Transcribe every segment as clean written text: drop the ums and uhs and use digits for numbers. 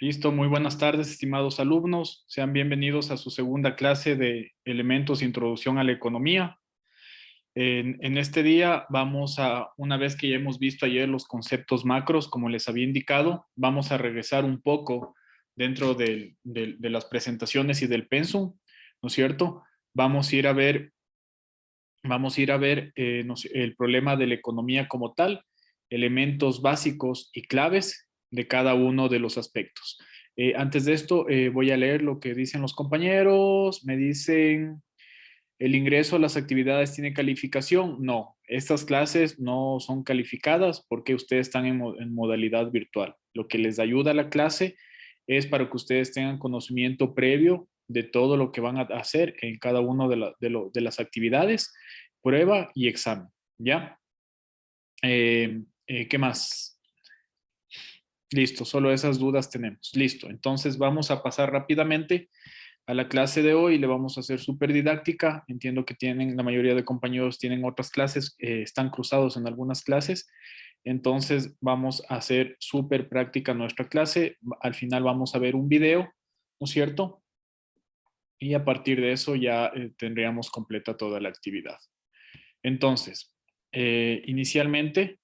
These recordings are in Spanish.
Listo, muy buenas tardes, estimados alumnos. Sean bienvenidos a su segunda clase de Elementos e Introducción a la Economía. En este día una vez que ya hemos visto ayer los conceptos macros, como les había indicado, vamos a regresar un poco dentro de las presentaciones y del pensum, ¿no es cierto? Vamos a ir a ver, el problema de la economía como tal, elementos básicos y claves de cada uno de los aspectos. Antes de esto, voy a leer lo que dicen los compañeros. Me dicen, ¿el ingreso a las actividades tiene calificación? No, estas clases no son calificadas porque ustedes están en modalidad virtual. Lo que les ayuda a la clase es para que ustedes tengan conocimiento previo de todo lo que van a hacer en cada una de las actividades, prueba y examen, ¿ya? ¿Qué más? Listo, solo esas dudas tenemos. Listo, entonces vamos a pasar rápidamente a la clase de hoy. Le vamos a hacer súper didáctica. Entiendo que la mayoría de compañeros tienen otras clases, están cruzados en algunas clases. Entonces vamos a hacer súper práctica nuestra clase. Al final vamos a ver un video, ¿no es cierto? Y a partir de eso ya tendríamos completa toda la actividad. Entonces, inicialmente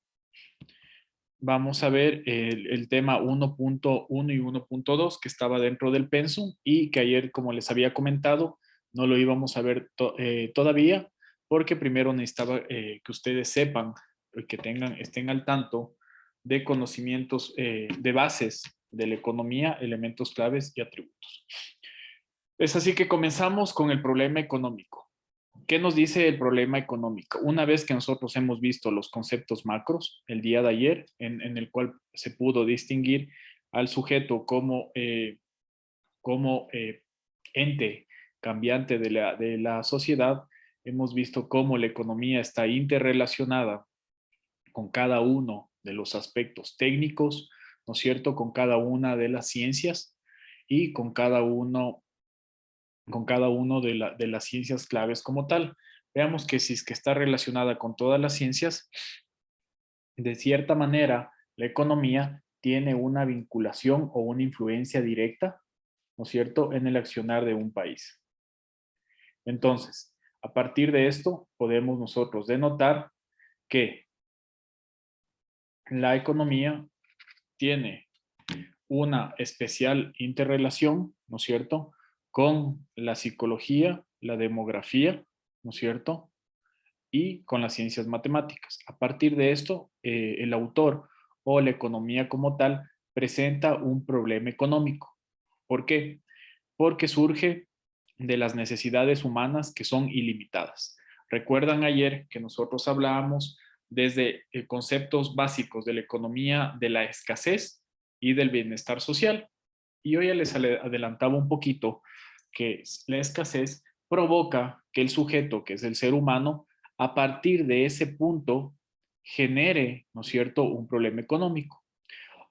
vamos a ver el tema 1.1 y 1.2 que estaba dentro del pensum y que ayer, como les había comentado, no lo íbamos a ver todavía porque primero necesitaba que ustedes sepan, estén al tanto de conocimientos de bases de la economía, elementos claves y atributos. Es así que comenzamos con el problema económico. ¿Qué nos dice el problema económico? Una vez que nosotros hemos visto los conceptos macros el día de ayer, en el cual se pudo distinguir al sujeto como ente cambiante de la sociedad, hemos visto cómo la economía está interrelacionada con cada uno de los aspectos técnicos, ¿no es cierto? Con cada una de las ciencias y con cada uno de las ciencias claves como tal. Veamos que si es que está relacionada con todas las ciencias, de cierta manera, la economía tiene una vinculación o una influencia directa, ¿no es cierto?, en el accionar de un país. Entonces, a partir de esto, podemos nosotros denotar que la economía tiene una especial interrelación, ¿no es cierto?, con la psicología, la demografía, ¿no es cierto?, y con las ciencias matemáticas. A partir de esto, el autor o la economía como tal presenta un problema económico. ¿Por qué? Porque surge de las necesidades humanas que son ilimitadas. Recuerdan ayer que nosotros hablábamos desde conceptos básicos de la economía de la escasez y del bienestar social. Y hoy ya les adelantaba un poquito que la escasez provoca que el sujeto, que es el ser humano, a partir de ese punto genere, ¿no es cierto?, un problema económico.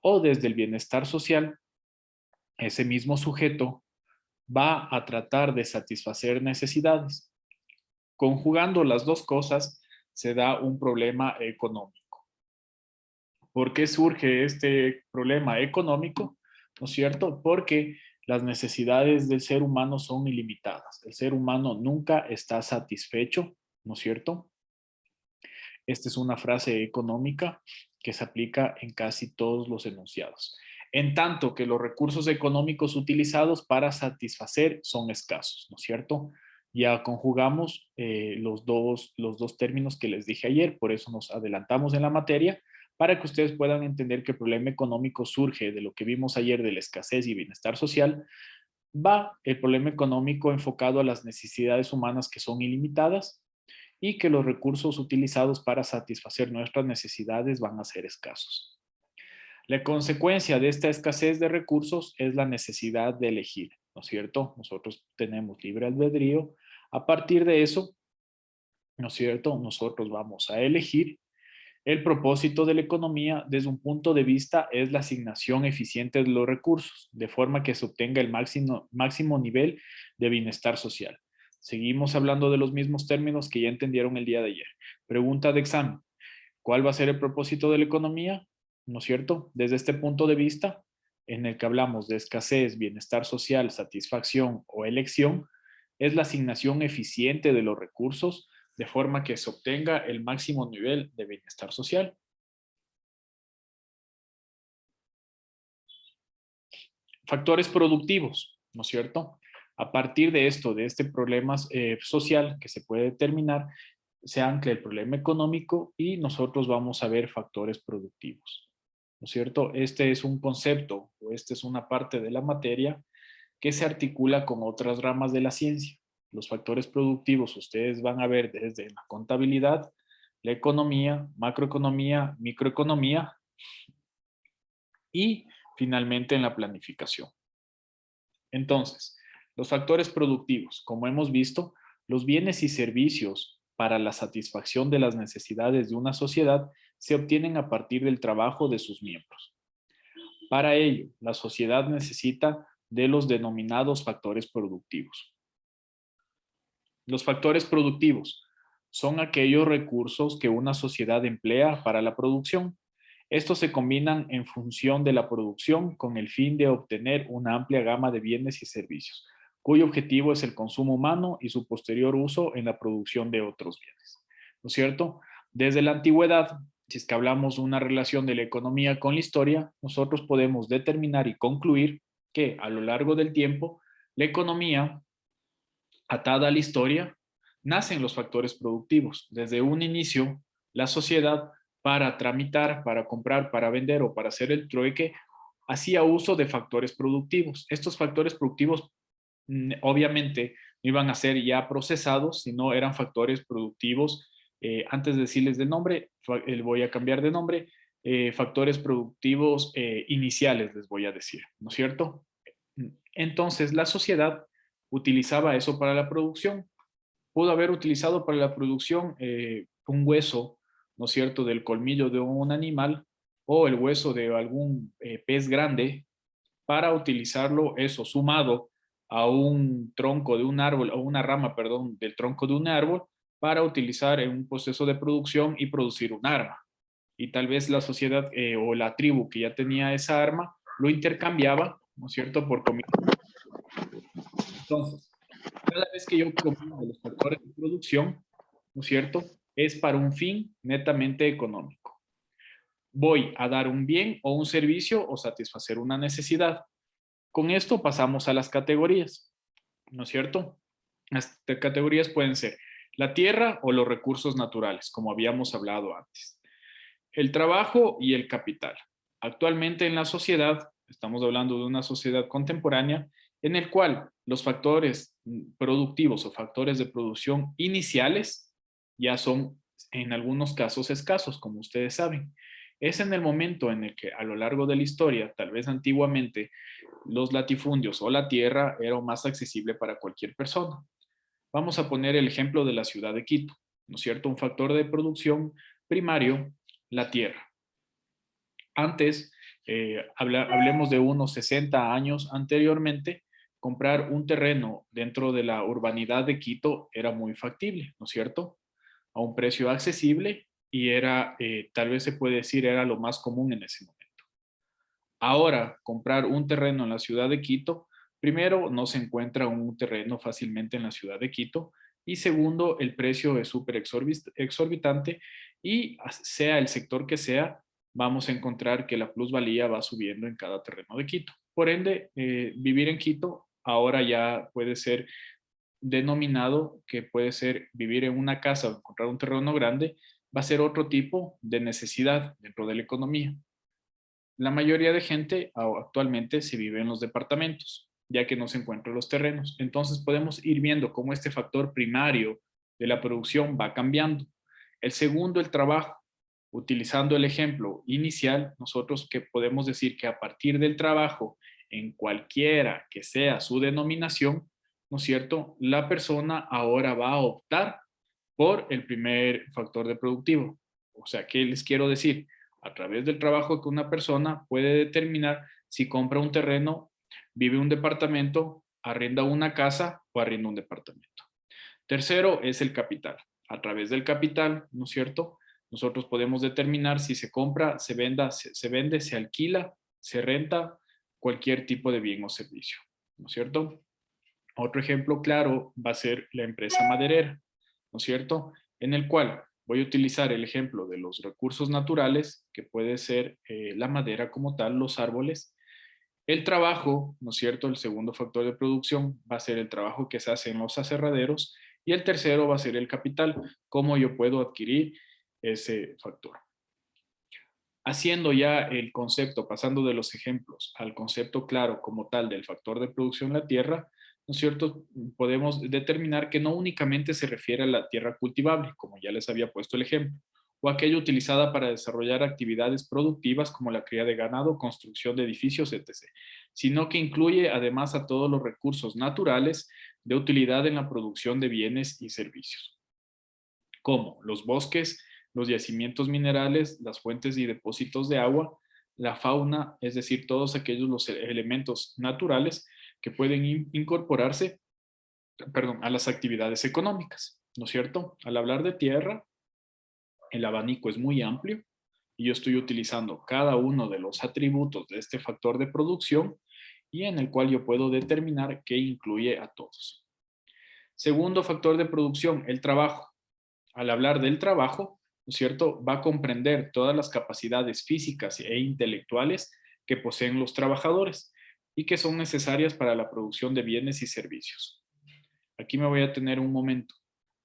O desde el bienestar social, ese mismo sujeto va a tratar de satisfacer necesidades. Conjugando las dos cosas, se da un problema económico. ¿Por qué surge este problema económico? ¿No es cierto? Porque las necesidades del ser humano son ilimitadas. El ser humano nunca está satisfecho, ¿no es cierto? Esta es una frase económica que se aplica en casi todos los enunciados. En tanto que los recursos económicos utilizados para satisfacer son escasos, ¿no es cierto? Ya conjugamos los dos términos que les dije ayer, por eso nos adelantamos en la materia, para que ustedes puedan entender que el problema económico surge de lo que vimos ayer de la escasez y bienestar social. Va el problema económico enfocado a las necesidades humanas que son ilimitadas y que los recursos utilizados para satisfacer nuestras necesidades van a ser escasos. La consecuencia de esta escasez de recursos es la necesidad de elegir, ¿no es cierto? Nosotros tenemos libre albedrío. A partir de eso, ¿no es cierto? Nosotros vamos a elegir. El propósito de la economía desde un punto de vista es la asignación eficiente de los recursos, de forma que se obtenga el máximo nivel de bienestar social. Seguimos hablando de los mismos términos que ya entendieron el día de ayer. Pregunta de examen. ¿Cuál va a ser el propósito de la economía? ¿No es cierto? Desde este punto de vista, en el que hablamos de escasez, bienestar social, satisfacción o elección, es la asignación eficiente de los recursos de forma que se obtenga el máximo nivel de bienestar social. Factores productivos, ¿no es cierto? A partir de esto, de este problema social que se puede determinar, se ancla el problema económico y nosotros vamos a ver factores productivos, ¿no es cierto? Este es un concepto o esta es una parte de la materia que se articula con otras ramas de la ciencia. Los factores productivos ustedes van a ver desde la contabilidad, la economía, macroeconomía, microeconomía y finalmente en la planificación. Entonces, los factores productivos, como hemos visto, los bienes y servicios para la satisfacción de las necesidades de una sociedad se obtienen a partir del trabajo de sus miembros. Para ello, la sociedad necesita de los denominados factores productivos. Los factores productivos son aquellos recursos que una sociedad emplea para la producción. Estos se combinan en función de la producción con el fin de obtener una amplia gama de bienes y servicios, cuyo objetivo es el consumo humano y su posterior uso en la producción de otros bienes. ¿No es cierto? Desde la antigüedad, si es que hablamos de una relación de la economía con la historia, nosotros podemos determinar y concluir que a lo largo del tiempo, la economía atada a la historia, nacen los factores productivos. Desde un inicio, la sociedad, para tramitar, para comprar, para vender o para hacer el trueque, hacía uso de factores productivos. Estos factores productivos, obviamente, no iban a ser ya procesados, sino eran factores productivos. Antes de decirles de nombre, voy a cambiar de nombre. Factores productivos iniciales, les voy a decir, ¿no es cierto? Entonces, la sociedad utilizaba eso para la producción. Pudo haber utilizado para la producción un hueso, ¿no es cierto?, del colmillo de un animal o el hueso de algún pez grande para utilizarlo eso sumado a un tronco de un árbol o una rama, perdón, del tronco de un árbol para utilizar en un proceso de producción y producir un arma. Y tal vez la sociedad o la tribu que ya tenía esa arma lo intercambiaba, ¿no es cierto?, por comida. Entonces, cada vez que yo combino los factores de producción, ¿no es cierto?, es para un fin netamente económico. Voy a dar un bien o un servicio o satisfacer una necesidad. Con esto pasamos a las categorías, ¿no es cierto? Las categorías pueden ser la tierra o los recursos naturales, como habíamos hablado antes. El trabajo y el capital. Actualmente en la sociedad, estamos hablando de una sociedad contemporánea, en el cual los factores productivos o factores de producción iniciales ya son en algunos casos escasos, como ustedes saben. Es en el momento en el que a lo largo de la historia, tal vez antiguamente, los latifundios o la tierra era más accesible para cualquier persona. Vamos a poner el ejemplo de la ciudad de Quito, ¿no es cierto? Un factor de producción primario, la tierra. Antes, hablemos de unos 60 años anteriormente, comprar un terreno dentro de la urbanidad de Quito era muy factible, ¿no es cierto? A un precio accesible y era, tal vez se puede decir, era lo más común en ese momento. Ahora, comprar un terreno en la ciudad de Quito, primero, no se encuentra un terreno fácilmente en la ciudad de Quito y segundo, el precio es súper exorbitante y sea el sector que sea, vamos a encontrar que la plusvalía va subiendo en cada terreno de Quito. Por ende, vivir en Quito ahora ya puede ser denominado que puede ser vivir en una casa o encontrar un terreno grande, va a ser otro tipo de necesidad dentro de la economía. La mayoría de gente actualmente se vive en los departamentos, ya que no se encuentran los terrenos. Entonces podemos ir viendo cómo este factor primario de la producción va cambiando. El segundo, el trabajo. Utilizando el ejemplo inicial, nosotros que podemos decir que a partir del trabajo, en cualquiera que sea su denominación, ¿no es cierto? La persona ahora va a optar por el primer factor de productivo. O sea, ¿qué les quiero decir? A través del trabajo que una persona puede determinar si compra un terreno, vive un departamento, arrienda una casa o arrienda un departamento. Tercero es el capital. A través del capital, ¿no es cierto? Nosotros podemos determinar si se compra, se vende, se alquila, se renta cualquier tipo de bien o servicio, ¿no es cierto? Otro ejemplo claro va a ser la empresa maderera, ¿no es cierto? En el cual voy a utilizar el ejemplo de los recursos naturales, que puede ser la madera como tal, los árboles. El trabajo, ¿no es cierto? El segundo factor de producción va a ser el trabajo que se hace en los aserraderos y el tercero va a ser el capital, cómo yo puedo adquirir ese factor. Haciendo ya el concepto, pasando de los ejemplos al concepto claro como tal del factor de producción en la tierra, ¿no es cierto? Podemos determinar que no únicamente se refiere a la tierra cultivable, como ya les había puesto el ejemplo, o aquella utilizada para desarrollar actividades productivas como la cría de ganado, construcción de edificios, etc., sino que incluye además a todos los recursos naturales de utilidad en la producción de bienes y servicios, como los bosques, los yacimientos minerales, las fuentes y depósitos de agua, la fauna, es decir, todos aquellos los elementos naturales que pueden incorporarse, perdón, a las actividades económicas, ¿no es cierto? Al hablar de tierra, el abanico es muy amplio y yo estoy utilizando cada uno de los atributos de este factor de producción y en el cual yo puedo determinar qué incluye a todos. Segundo factor de producción, el trabajo. Al hablar del trabajo, ¿no es cierto?, va a comprender todas las capacidades físicas e intelectuales que poseen los trabajadores y que son necesarias para la producción de bienes y servicios. Aquí me voy a tener un momento.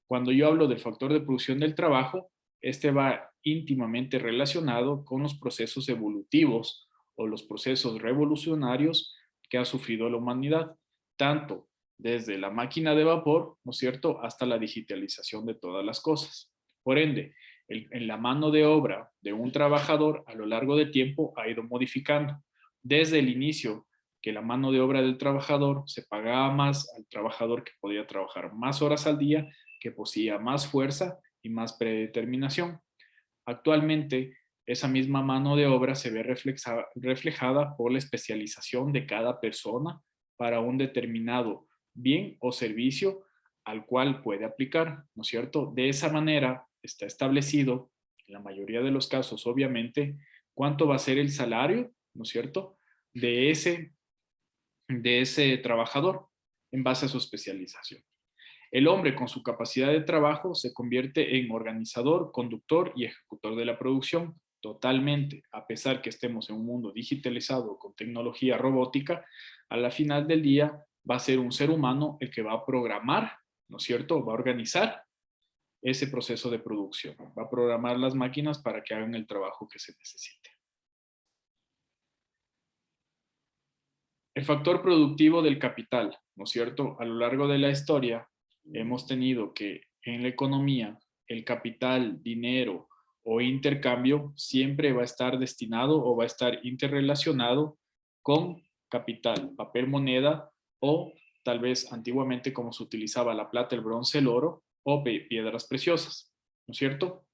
Cuando yo hablo del factor de producción del trabajo, este va íntimamente relacionado con los procesos evolutivos o los procesos revolucionarios que ha sufrido la humanidad, tanto desde la máquina de vapor, ¿no es cierto?, hasta la digitalización de todas las cosas. Por ende, en la mano de obra de un trabajador a lo largo del tiempo ha ido modificando. Desde el inicio, que la mano de obra del trabajador se pagaba más al trabajador que podía trabajar más horas al día, que poseía más fuerza y más predeterminación. Actualmente, esa misma mano de obra se ve reflejada por la especialización de cada persona para un determinado bien o servicio al cual puede aplicar, ¿no es cierto? De esa manera está establecido, en la mayoría de los casos, obviamente, cuánto va a ser el salario, ¿no es cierto?, de ese trabajador en base a su especialización. El hombre con su capacidad de trabajo se convierte en organizador, conductor y ejecutor de la producción totalmente, a pesar que estemos en un mundo digitalizado con tecnología robótica, a la final del día va a ser un ser humano el que va a programar, ¿no es cierto? Va a organizar ese proceso de producción, va a programar las máquinas para que hagan el trabajo que se necesite. El factor productivo del capital, ¿no es cierto? A lo largo de la historia hemos tenido que en la economía el capital, dinero o intercambio siempre va a estar destinado o va a estar interrelacionado con capital, papel moneda o tal vez antiguamente como se utilizaba la plata, el bronce, el oro o piedras preciosas, ¿no es cierto?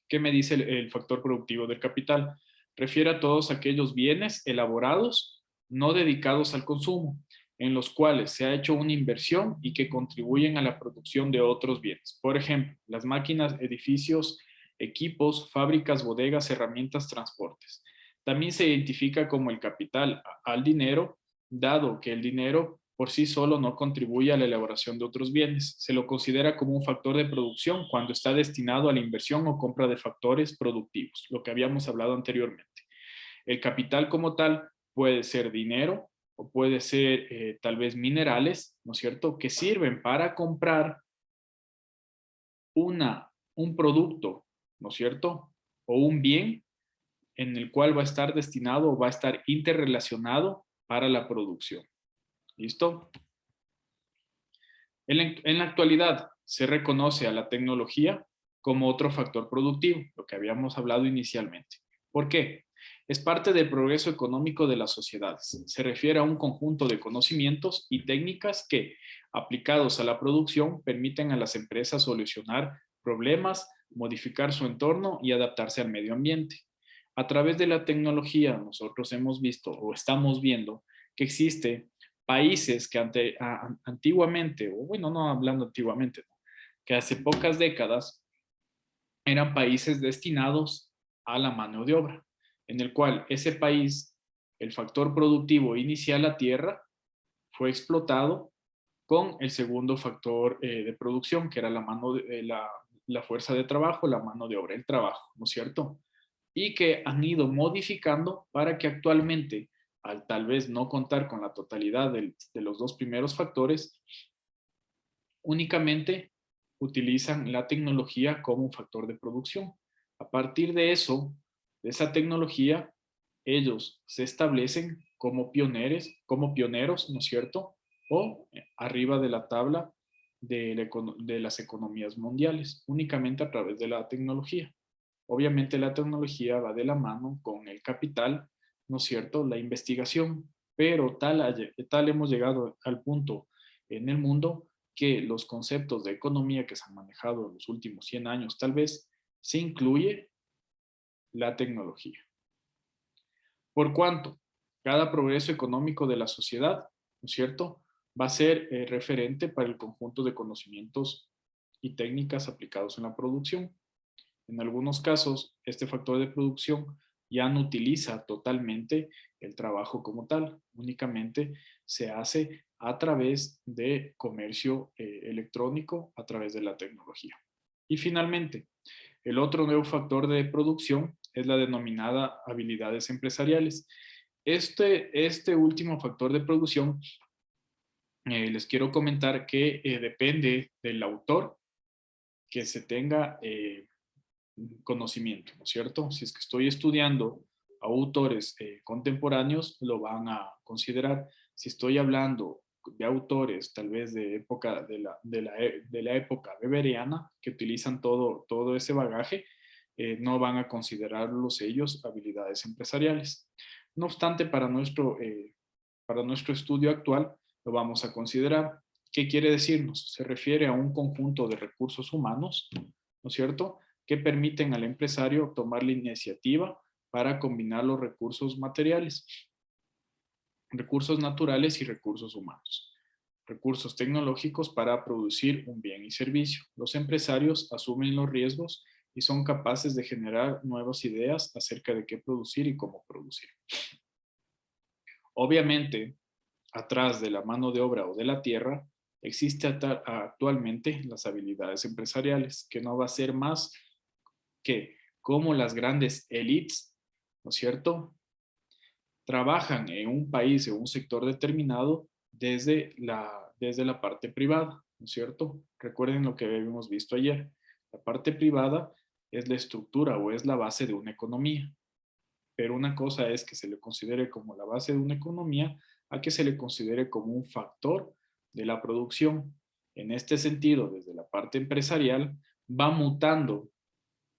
¿Qué me dice el factor productivo del capital? Refiere a todos aquellos bienes elaborados, no dedicados al consumo, en los cuales se ha hecho una inversión y que contribuyen a la producción de otros bienes. Por ejemplo, las máquinas, edificios, equipos, fábricas, bodegas, herramientas, transportes. También se identifica como el capital al dinero, dado que el dinero por sí solo no contribuye a la elaboración de otros bienes. Se lo considera como un factor de producción cuando está destinado a la inversión o compra de factores productivos, lo que habíamos hablado anteriormente. El capital como tal puede ser dinero o puede ser tal vez minerales, ¿no es cierto?, que sirven para comprar un producto, ¿no es cierto?, o un bien en el cual va a estar destinado o va a estar interrelacionado para la producción. ¿Listo? En la actualidad se reconoce a la tecnología como otro factor productivo, lo que habíamos hablado inicialmente. ¿Por qué? Es parte del progreso económico de las sociedades. Se refiere a un conjunto de conocimientos y técnicas que, aplicados a la producción, permiten a las empresas solucionar problemas, modificar su entorno y adaptarse al medio ambiente. A través de la tecnología, nosotros hemos visto o estamos viendo que existe países que antiguamente, o bueno, no hablando antiguamente, ¿no?, que hace pocas décadas eran países destinados a la mano de obra, en el cual ese país el factor productivo inicial, la tierra, fue explotado con el segundo factor de producción, que era la mano la fuerza de trabajo, la mano de obra, el trabajo, ¿no es cierto? Y que han ido modificando para que actualmente, al tal vez no contar con la totalidad de los dos primeros factores, únicamente utilizan la tecnología como un factor de producción. A partir de eso, de esa tecnología, ellos se establecen como pioneros, ¿no es cierto? O arriba de la tabla de las economías mundiales, únicamente a través de la tecnología. Obviamente la tecnología va de la mano con el capital, ¿no es cierto? La investigación, pero tal hemos llegado al punto en el mundo que los conceptos de economía que se han manejado en los últimos 100 años, tal vez se incluye la tecnología. Por cuanto cada progreso económico de la sociedad, ¿no es cierto?, va a ser referente para el conjunto de conocimientos y técnicas aplicados en la producción. En algunos casos, este factor de producción ya no utiliza totalmente el trabajo como tal, únicamente se hace a través de comercio electrónico, a través de la tecnología. Y finalmente, el otro nuevo factor de producción es la denominada habilidades empresariales. Este último factor de producción, les quiero comentar que depende del autor que se tenga conocimiento, ¿no es cierto? Si es que estoy estudiando a autores contemporáneos, lo van a considerar. Si estoy hablando de autores tal vez de época de la época weberiana que utilizan todo ese bagaje, no van a considerarlos ellos habilidades empresariales. No obstante, para nuestro estudio actual lo vamos a considerar. ¿Qué quiere decirnos? Se refiere a un conjunto de recursos humanos, ¿no es cierto?, que permiten al empresario tomar la iniciativa para combinar los recursos materiales, recursos naturales y recursos humanos, recursos tecnológicos para producir un bien y servicio. Los empresarios asumen los riesgos y son capaces de generar nuevas ideas acerca de qué producir y cómo producir. Obviamente, atrás de la mano de obra o de la tierra, existe actualmente las habilidades empresariales, que no va a ser más que como las grandes élites, ¿no es cierto?, trabajan en un país o un sector determinado desde la parte privada, ¿no es cierto? Recuerden lo que habíamos visto ayer. La parte privada es la estructura o es la base de una economía. Pero una cosa es que se le considere como la base de una economía a que se le considere como un factor de la producción. En este sentido, desde la parte empresarial, va mutando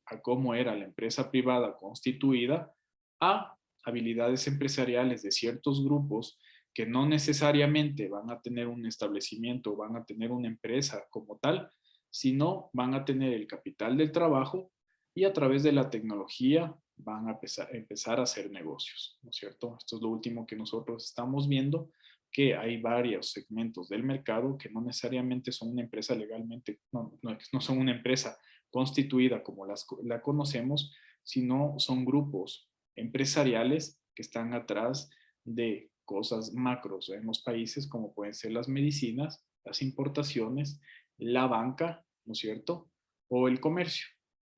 a cómo era la empresa privada constituida a habilidades empresariales de ciertos grupos que no necesariamente van a tener un establecimiento, van a tener una empresa como tal, sino van a tener el capital del trabajo y a través de la tecnología van a empezar a hacer negocios, ¿no es cierto? Esto es lo último que nosotros estamos viendo, que hay varios segmentos del mercado que no necesariamente son una empresa legalmente, no son una empresa constituida como la conocemos, sino son grupos empresariales que están atrás de cosas macros en los países como pueden ser las medicinas, las importaciones, la banca, ¿no es cierto? O el comercio.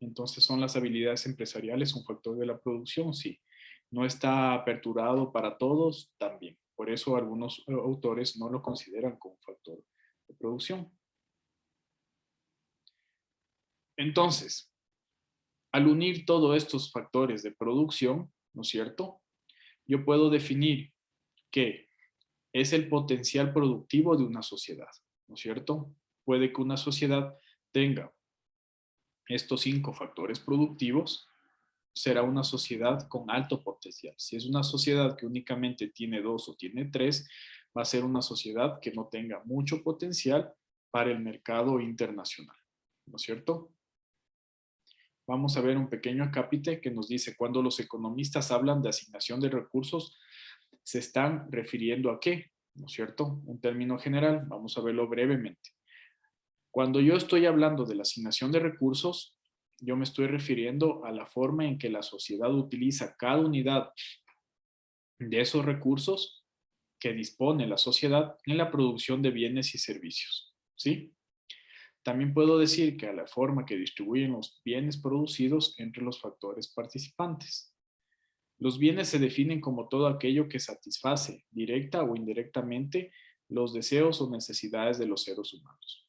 Entonces son las habilidades empresariales un factor de la producción, sí. No está aperturado para todos, también. Por eso algunos autores no lo consideran como un factor de producción. Entonces, al unir todos estos factores de producción, ¿no es cierto?, yo puedo definir que es el potencial productivo de una sociedad, ¿no es cierto? Puede que una sociedad tenga estos 5 factores productivos, será una sociedad con alto potencial. Si es una sociedad que únicamente tiene 2 o tiene 3, va a ser una sociedad que no tenga mucho potencial para el mercado internacional, ¿no es cierto? Vamos a ver un pequeño acápite que nos dice cuando los economistas hablan de asignación de recursos, se están refiriendo a qué, ¿no es cierto? Un término general, vamos a verlo brevemente. Cuando yo estoy hablando de la asignación de recursos, yo me estoy refiriendo a la forma en que la sociedad utiliza cada unidad de esos recursos que dispone la sociedad en la producción de bienes y servicios, ¿sí? También puedo decir que a la forma que distribuyen los bienes producidos entre los factores participantes. Los bienes se definen como todo aquello que satisface, directa o indirectamente, los deseos o necesidades de los seres humanos,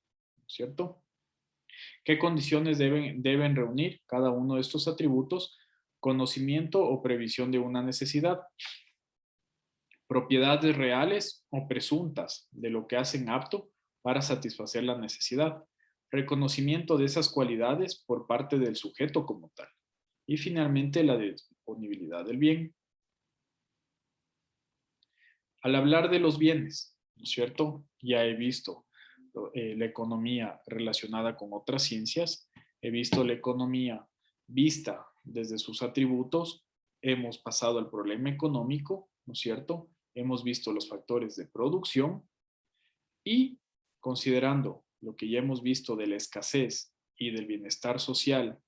¿cierto? ¿Qué condiciones deben reunir cada uno de estos atributos? Conocimiento o previsión de una necesidad, propiedades reales o presuntas de lo que hacen apto para satisfacer la necesidad, reconocimiento de esas cualidades por parte del sujeto como tal, y finalmente la disponibilidad del bien. Al hablar de los bienes, ¿no es cierto? Ya he visto la economía relacionada con otras ciencias, he visto la economía vista desde sus atributos, hemos pasado al problema económico, ¿no es cierto? Hemos visto los factores de producción y considerando lo que ya hemos visto de la escasez y del bienestar social,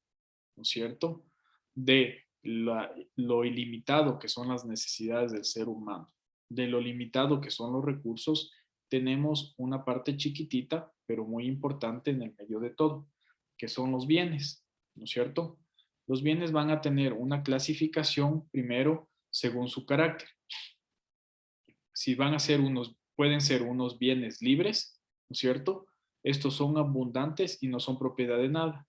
¿no es cierto? De lo ilimitado que son las necesidades del ser humano, de lo limitado que son los recursos, tenemos una parte chiquitita, pero muy importante en el medio de todo, que son los bienes, ¿no es cierto? Los bienes van a tener una clasificación primero según su carácter. Si van a ser pueden ser unos bienes libres, ¿no es cierto? Estos son abundantes y no son propiedad de nada.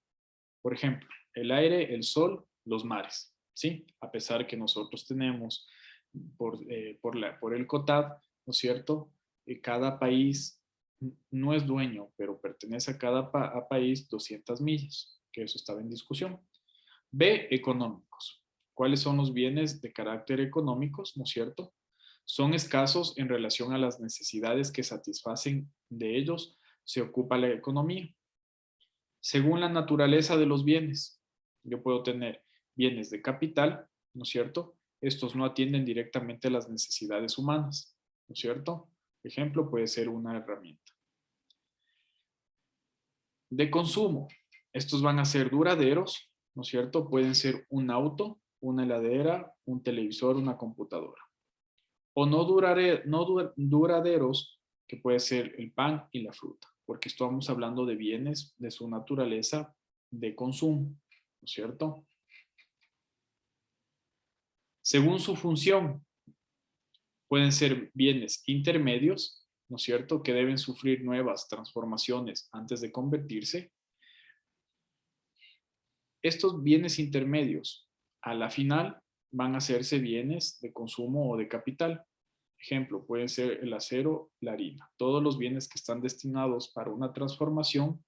Por ejemplo, el aire, el sol, los mares, ¿sí? A pesar que nosotros tenemos por el COTAD, ¿no es cierto? Cada país no es dueño, pero pertenece a cada país 200 millas, que eso estaba en discusión. B, económicos. ¿Cuáles son los bienes de carácter económicos, no es cierto? Son escasos en relación a las necesidades que satisfacen de ellos, se ocupa la economía. Según la naturaleza de los bienes, yo puedo tener bienes de capital, ¿no es cierto? Estos no atienden directamente a las necesidades humanas, ¿no es cierto? Ejemplo puede ser una herramienta. De consumo, estos van a ser duraderos, ¿no es cierto? Pueden ser un auto, una heladera, un televisor, una computadora. O no duraderos, que puede ser el pan y la fruta, porque estamos hablando de bienes de su naturaleza de consumo, ¿no es cierto? Según su función, pueden ser bienes intermedios, ¿no es cierto?, que deben sufrir nuevas transformaciones antes de convertirse. Estos bienes intermedios, a la final, van a hacerse bienes de consumo o de capital. Ejemplo, pueden ser el acero, la harina, todos los bienes que están destinados para una transformación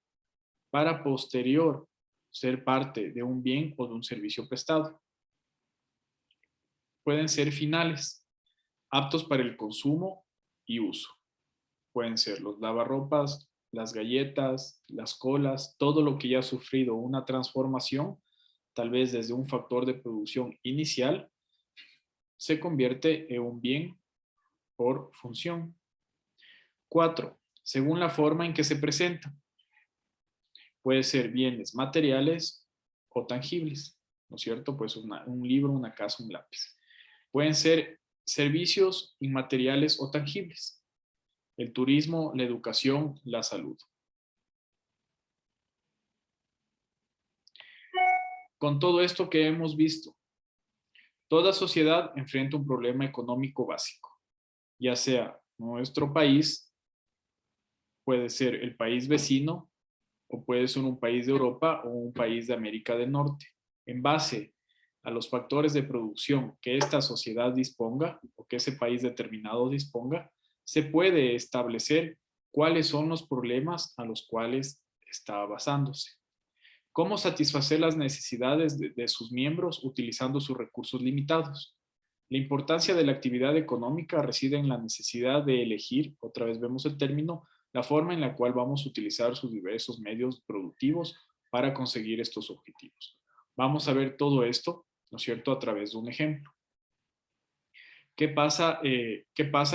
para posterior ser parte de un bien o de un servicio prestado. Pueden ser finales, aptos para el consumo y uso. Pueden ser los lavarropas, las galletas, las colas, todo lo que ya ha sufrido una transformación, tal vez desde un factor de producción inicial, se convierte en un bien por función. 4. Según la forma en que se presenta. Puede ser bienes materiales o tangibles, ¿no es cierto? Pues un libro, una casa, un lápiz. Pueden ser servicios inmateriales o tangibles. El turismo, la educación, la salud. Con todo esto que hemos visto, toda sociedad enfrenta un problema económico básico, ya sea nuestro país, puede ser el país vecino, o puede ser un país de Europa o un país de América del Norte. En base a los factores de producción que esta sociedad disponga o que ese país determinado disponga, se puede establecer cuáles son los problemas a los cuales está basándose. ¿Cómo satisfacer las necesidades de sus miembros utilizando sus recursos limitados? La importancia de la actividad económica reside en la necesidad de elegir, otra vez vemos el término, la forma en la cual vamos a utilizar sus diversos medios productivos para conseguir estos objetivos. Vamos a ver todo esto, ¿no es cierto?, a través de un ejemplo. ¿Qué pasa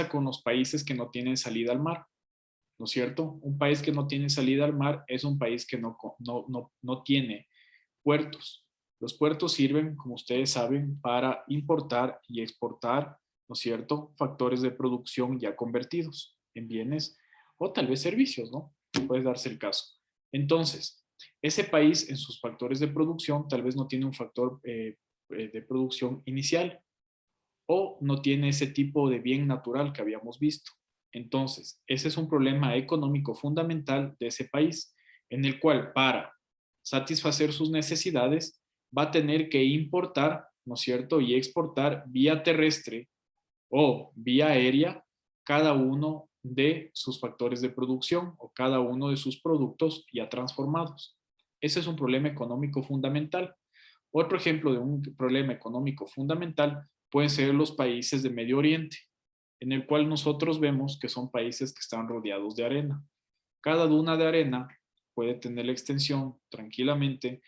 con los países que no tienen salida al mar? ¿No es cierto? Un país que no tiene salida al mar es un país que no tiene puertos. Los puertos sirven, como ustedes saben, para importar y exportar ¿no es cierto?, factores de producción ya convertidos en bienes o tal vez servicios, ¿no? Puede darse el caso. Entonces, ese país en sus factores de producción tal vez no tiene un factor de producción inicial o no tiene ese tipo de bien natural que habíamos visto. Entonces, ese es un problema económico fundamental de ese país, en el cual para satisfacer sus necesidades va a tener que importar, ¿no es cierto?, y exportar vía terrestre o vía aérea cada uno de sus factores de producción o cada uno de sus productos ya transformados. Ese es un problema económico fundamental. Otro ejemplo de un problema económico fundamental pueden ser los países de Medio Oriente, en el cual nosotros vemos que son países que están rodeados de arena. Cada duna de arena puede tener la extensión tranquilamente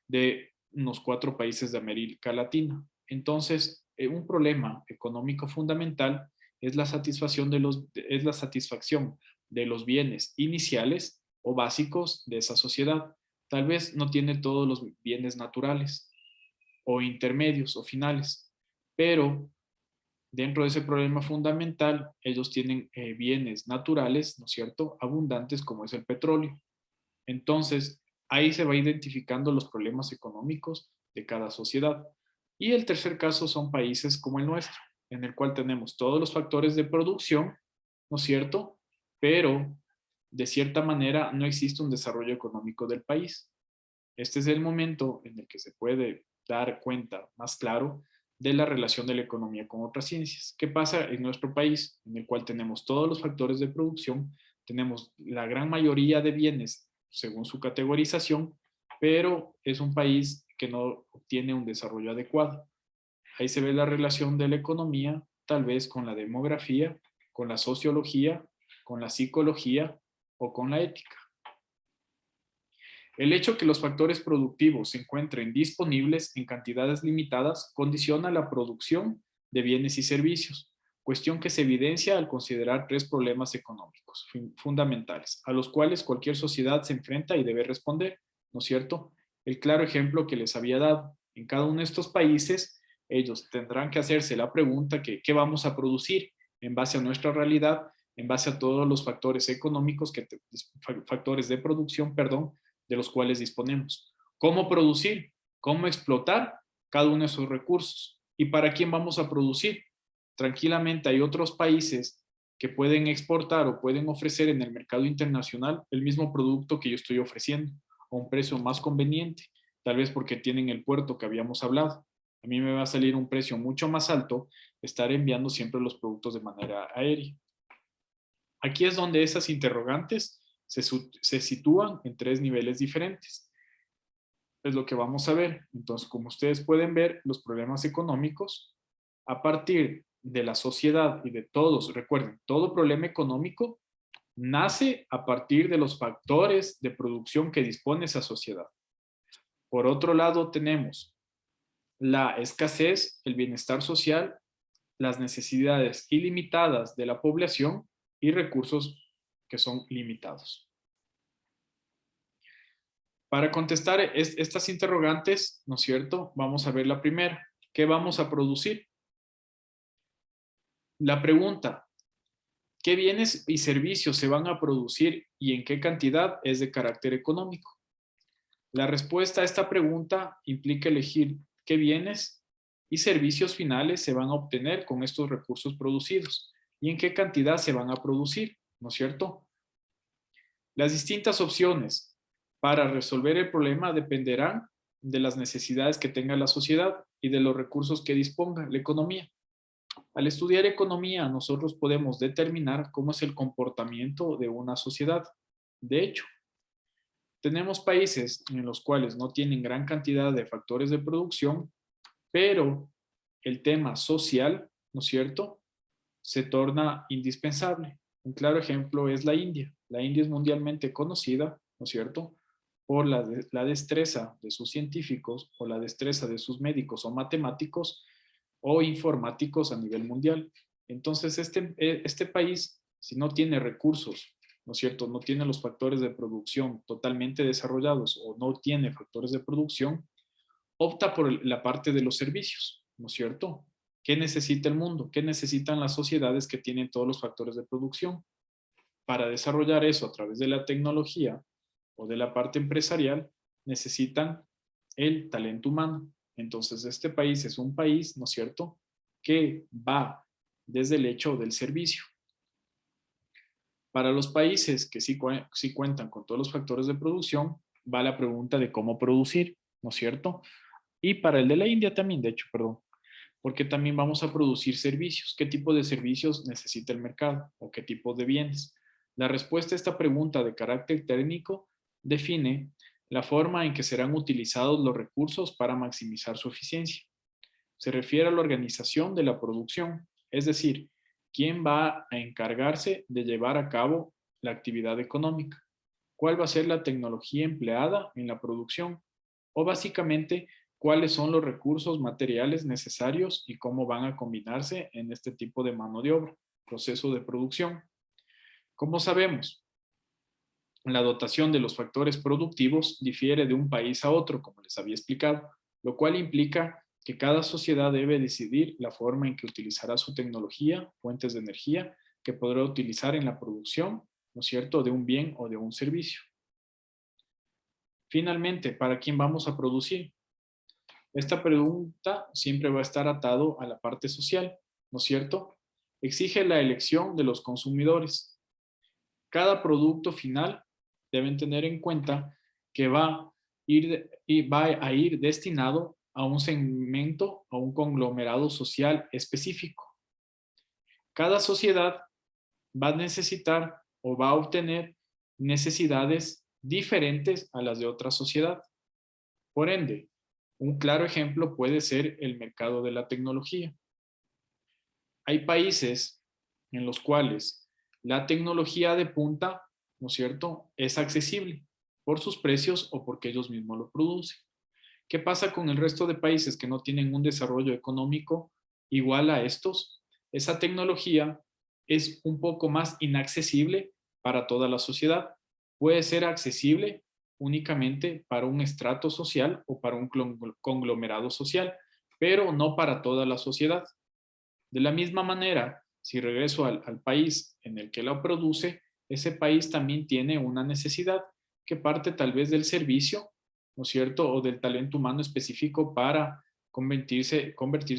de unos 4 países de América Latina. Entonces, un problema económico fundamental es la satisfacción de los bienes iniciales o básicos de esa sociedad. Tal vez no tiene todos los bienes naturales o intermedios o finales, pero dentro de ese problema fundamental, ellos tienen bienes naturales, ¿no es cierto?, abundantes como es el petróleo. Entonces, ahí se va identificando los problemas económicos de cada sociedad. Y el tercer caso son países como el nuestro, en el cual tenemos todos los factores de producción, ¿no es cierto?, pero de cierta manera no existe un desarrollo económico del país. Este es el momento en el que se puede dar cuenta más claro de la relación de la economía con otras ciencias. ¿Qué pasa en nuestro país, en el cual tenemos todos los factores de producción, tenemos la gran mayoría de bienes según su categorización, pero es un país que no obtiene un desarrollo adecuado? Ahí se ve la relación de la economía, tal vez con la demografía, con la sociología, con la psicología o con la ética. El hecho que los factores productivos se encuentren disponibles en cantidades limitadas condiciona la producción de bienes y servicios, cuestión que se evidencia al considerar 3 problemas económicos fundamentales, a los cuales cualquier sociedad se enfrenta y debe responder, ¿no es cierto? El claro ejemplo que les había dado, en cada uno de estos países, ellos tendrán que hacerse la pregunta que ¿qué vamos a producir en base a nuestra realidad, en base a todos los factores económicos, factores de producción, perdón, de los cuales disponemos? ¿Cómo producir? ¿Cómo explotar cada uno de esos recursos? ¿Y para quién vamos a producir? Tranquilamente hay otros países que pueden exportar o pueden ofrecer en el mercado internacional el mismo producto que yo estoy ofreciendo a un precio más conveniente, tal vez porque tienen el puerto que habíamos hablado. A mí me va a salir un precio mucho más alto estar enviando siempre los productos de manera aérea. Aquí es donde esas interrogantes se sitúan en 3 niveles diferentes. Es lo que vamos a ver. Entonces, como ustedes pueden ver, los problemas económicos, a partir de la sociedad y de todos, recuerden, todo problema económico nace a partir de los factores de producción que dispone esa sociedad. Por otro lado, tenemos la escasez, el bienestar social, las necesidades ilimitadas de la población y recursos que son limitados. Para contestar estas interrogantes, ¿no es cierto?, vamos a ver la primera. ¿Qué vamos a producir? La pregunta, ¿qué bienes y servicios se van a producir y en qué cantidad es de carácter económico? La respuesta a esta pregunta implica elegir qué bienes y servicios finales se van a obtener con estos recursos producidos y en qué cantidad se van a producir, ¿no es cierto? Las distintas opciones para resolver el problema dependerán de las necesidades que tenga la sociedad y de los recursos que disponga la economía. Al estudiar economía, nosotros podemos determinar cómo es el comportamiento de una sociedad. De hecho, tenemos países en los cuales no tienen gran cantidad de factores de producción, pero el tema social, ¿no es cierto?, se torna indispensable. Un claro ejemplo es la India. La India es mundialmente conocida, ¿no es cierto?, por la destreza de sus científicos o la destreza de sus médicos o matemáticos o informáticos a nivel mundial. Entonces, este país, si no tiene recursos, ¿no es cierto?, no tiene los factores de producción totalmente desarrollados o no tiene factores de producción, opta por la parte de los servicios, ¿no es cierto? ¿Qué necesita el mundo? ¿Qué necesitan las sociedades que tienen todos los factores de producción? Para desarrollar eso a través de la tecnología o de la parte empresarial, necesitan el talento humano. Entonces, este país es un país, ¿no es cierto?, que va desde el hecho del servicio. Para los países que sí cuentan con todos los factores de producción, va la pregunta de cómo producir, ¿no es cierto? Y para el de la India también, de hecho, perdón, porque también vamos a producir servicios. ¿Qué tipo de servicios necesita el mercado o qué tipo de bienes? La respuesta a esta pregunta de carácter técnico define la forma en que serán utilizados los recursos para maximizar su eficiencia. Se refiere a la organización de la producción, es decir, quién va a encargarse de llevar a cabo la actividad económica, cuál va a ser la tecnología empleada en la producción o básicamente cuáles son los recursos materiales necesarios y cómo van a combinarse en este tipo de mano de obra, proceso de producción. Como sabemos, la dotación de los factores productivos difiere de un país a otro, como les había explicado, lo cual implica que cada sociedad debe decidir la forma en que utilizará su tecnología, fuentes de energía que podrá utilizar en la producción, ¿no es cierto?, de un bien o de un servicio. Finalmente, ¿para quién vamos a producir? Esta pregunta siempre va a estar atado a la parte social, ¿no es cierto? Exige la elección de los consumidores. Cada producto final deben tener en cuenta que va a ir destinado a un segmento, a un conglomerado social específico. Cada sociedad va a necesitar o va a obtener necesidades diferentes a las de otra sociedad. Por ende, un claro ejemplo puede ser el mercado de la tecnología. Hay países en los cuales la tecnología de punta, ¿no es cierto?, es accesible por sus precios o porque ellos mismos lo producen. ¿Qué pasa con el resto de países que no tienen un desarrollo económico igual a estos? Esa tecnología es un poco más inaccesible para toda la sociedad. Puede ser accesible únicamente para un estrato social o para un conglomerado social, pero no para toda la sociedad. De la misma manera, si regreso al país en el que la produce, ese país también tiene una necesidad que parte tal vez del servicio, ¿no es cierto?, o del talento humano específico para convertirse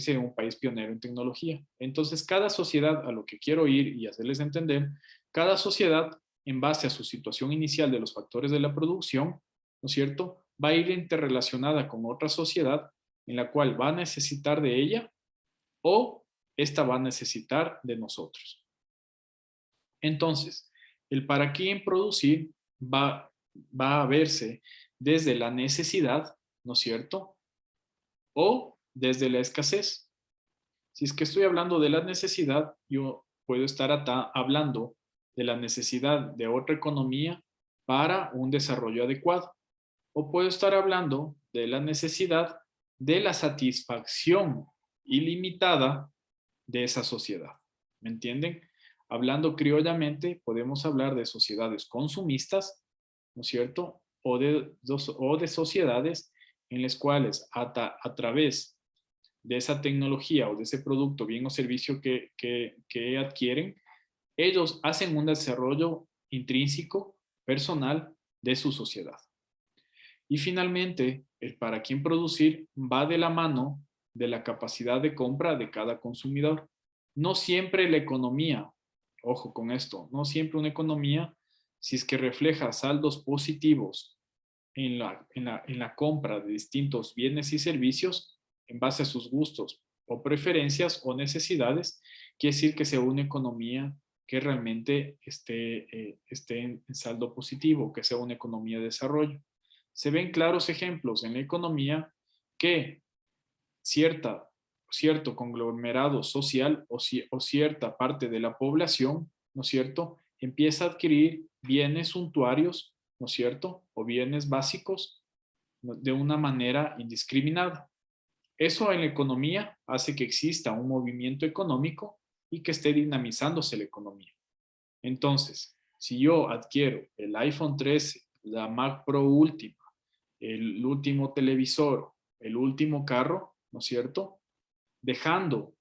en un país pionero en tecnología. Entonces, cada sociedad, a lo que quiero ir y hacerles entender, cada sociedad, en base a su situación inicial de los factores de la producción, ¿no es cierto?, va a ir interrelacionada con otra sociedad en la cual va a necesitar de ella o esta va a necesitar de nosotros. Entonces, el para quién producir va a verse desde la necesidad, ¿no es cierto? O desde la escasez. Si es que estoy hablando de la necesidad, yo puedo estar hablando de la necesidad de otra economía para un desarrollo adecuado. O puedo estar hablando de la necesidad de la satisfacción ilimitada de esa sociedad. ¿Me entienden? Hablando criollamente, podemos hablar de sociedades consumistas, ¿no es cierto? O de sociedades en las cuales a través de esa tecnología o de ese producto, bien o servicio que adquieren, ellos hacen un desarrollo intrínseco, personal de su sociedad. Y finalmente, el para quién producir va de la mano de la capacidad de compra de cada consumidor. No siempre la economía, ojo con esto, no siempre una economía, si es que refleja saldos positivos en la compra de distintos bienes y servicios en base a sus gustos o preferencias o necesidades, quiere decir que sea una economía que realmente esté en saldo positivo, que sea una economía de desarrollo. Se ven claros ejemplos en la economía que cierto conglomerado social o cierta parte de la población, ¿no es cierto?, empieza a adquirir bienes suntuarios, ¿no es cierto?, o bienes básicos de una manera indiscriminada. Eso en la economía hace que exista un movimiento económico y que esté dinamizándose la economía. Entonces, si yo adquiero el iPhone 13, la Mac Pro última, el último televisor, el último carro, ¿no es cierto?, dejando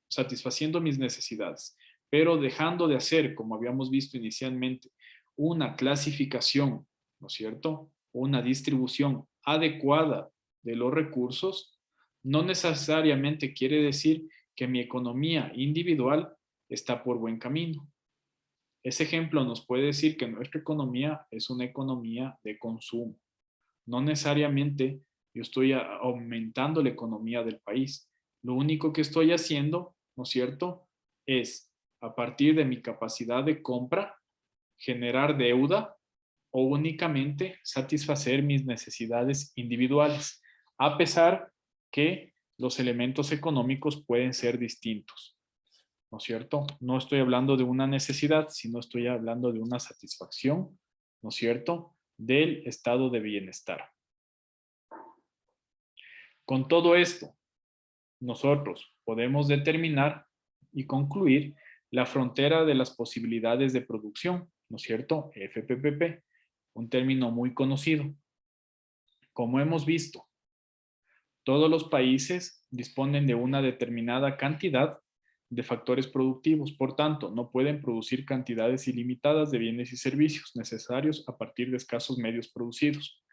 satisfaciendo mis necesidades, pero dejando de hacer, como habíamos visto inicialmente, una clasificación, ¿no es cierto? Una distribución adecuada de los recursos, no necesariamente quiere decir que mi economía individual está por buen camino. Ese ejemplo nos puede decir que nuestra economía es una economía de consumo. No necesariamente yo estoy aumentando la economía del país. Lo único que estoy haciendo, ¿no es cierto?, es a partir de mi capacidad de compra, generar deuda o únicamente satisfacer mis necesidades individuales, a pesar que los elementos económicos pueden ser distintos, ¿no es cierto? No estoy hablando de una necesidad, sino estoy hablando de una satisfacción, ¿no es cierto?, del estado de bienestar. Con todo esto, nosotros podemos determinar y concluir la frontera de las posibilidades de producción, ¿no es cierto? FPPP, un término muy conocido. Como hemos visto, todos los países disponen de una determinada cantidad de factores productivos, por tanto, no pueden producir cantidades ilimitadas de bienes y servicios necesarios a partir de escasos medios producidos.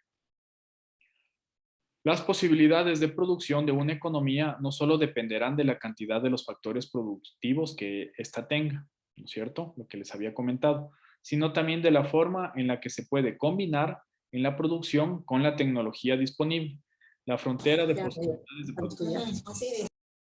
Las posibilidades de producción de una economía no solo dependerán de la cantidad de los factores productivos que ésta tenga, ¿no es cierto?, lo que les había comentado, sino también de la forma en la que se puede combinar en la producción con la tecnología disponible. La frontera de posibilidades de producción.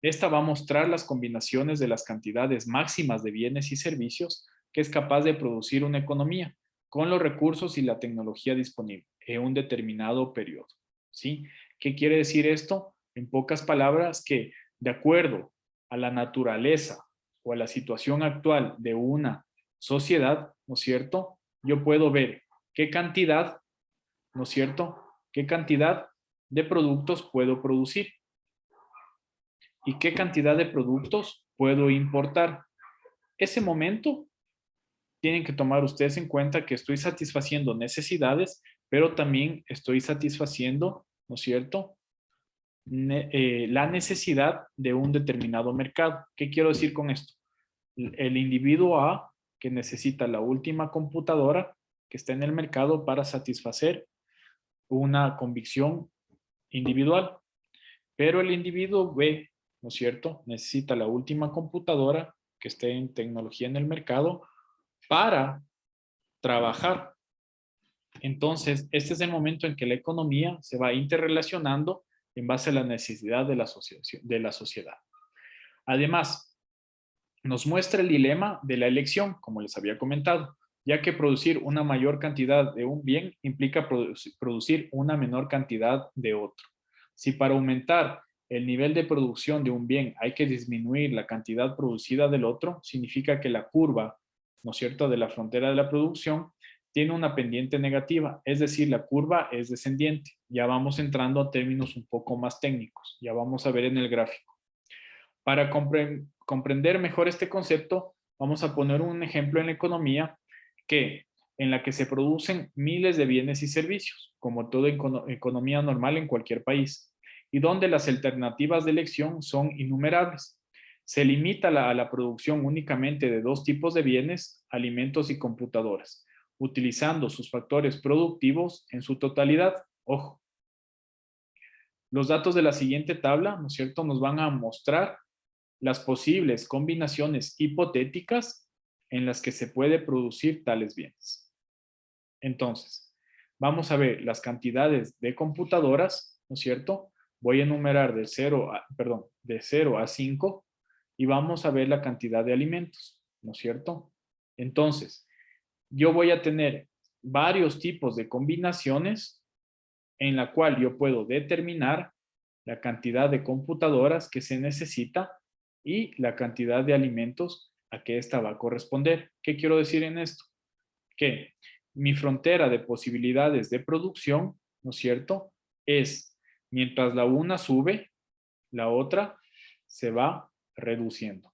Esta va a mostrar las combinaciones de las cantidades máximas de bienes y servicios que es capaz de producir una economía con los recursos y la tecnología disponible en un determinado periodo. ¿Sí? ¿Qué quiere decir esto? En pocas palabras, que de acuerdo a la naturaleza o a la situación actual de una sociedad, ¿no es cierto?, yo puedo ver qué cantidad, ¿no es cierto?, qué cantidad de productos puedo producir y qué cantidad de productos puedo importar. Ese momento tienen que tomar ustedes en cuenta que estoy satisfaciendo necesidades, pero también estoy satisfaciendo, ¿no es cierto?, la necesidad de un determinado mercado. ¿Qué quiero decir con esto? El individuo A que necesita la última computadora que está en el mercado para satisfacer una convicción individual, pero el individuo B, ¿no es cierto?, necesita la última computadora que esté en tecnología en el mercado para trabajar. Entonces, este es el momento en que la economía se va interrelacionando en base a la necesidad de la sociedad. Además, nos muestra el dilema de la elección, como les había comentado, ya que producir una mayor cantidad de un bien implica producir una menor cantidad de otro. Si para aumentar el nivel de producción de un bien hay que disminuir la cantidad producida del otro, significa que la curva, ¿no es cierto?, de la frontera de la producción tiene una pendiente negativa, es decir, la curva es descendiente. Ya vamos entrando a términos un poco más técnicos, ya vamos a ver en el gráfico. Para comprender mejor este concepto, vamos a poner un ejemplo en la economía en la que se producen miles de bienes y servicios, como toda economía normal en cualquier país, y donde las alternativas de elección son innumerables. Se limita a la producción únicamente de dos tipos de bienes, alimentos y computadoras, utilizando sus factores productivos en su totalidad. Ojo, los datos de la siguiente tabla, ¿no es cierto?, nos van a mostrar las posibles combinaciones hipotéticas en las que se puede producir tales bienes. Entonces, vamos a ver las cantidades de computadoras, ¿no es cierto? Voy a enumerar de 0 a 5 y vamos a ver la cantidad de alimentos, ¿no es cierto? Entonces, yo voy a tener varios tipos de combinaciones en la cual yo puedo determinar la cantidad de computadoras que se necesita y la cantidad de alimentos a que ésta va a corresponder. ¿Qué quiero decir en esto? Que mi frontera de posibilidades de producción, ¿no es cierto?, es mientras la una sube, la otra se va reduciendo.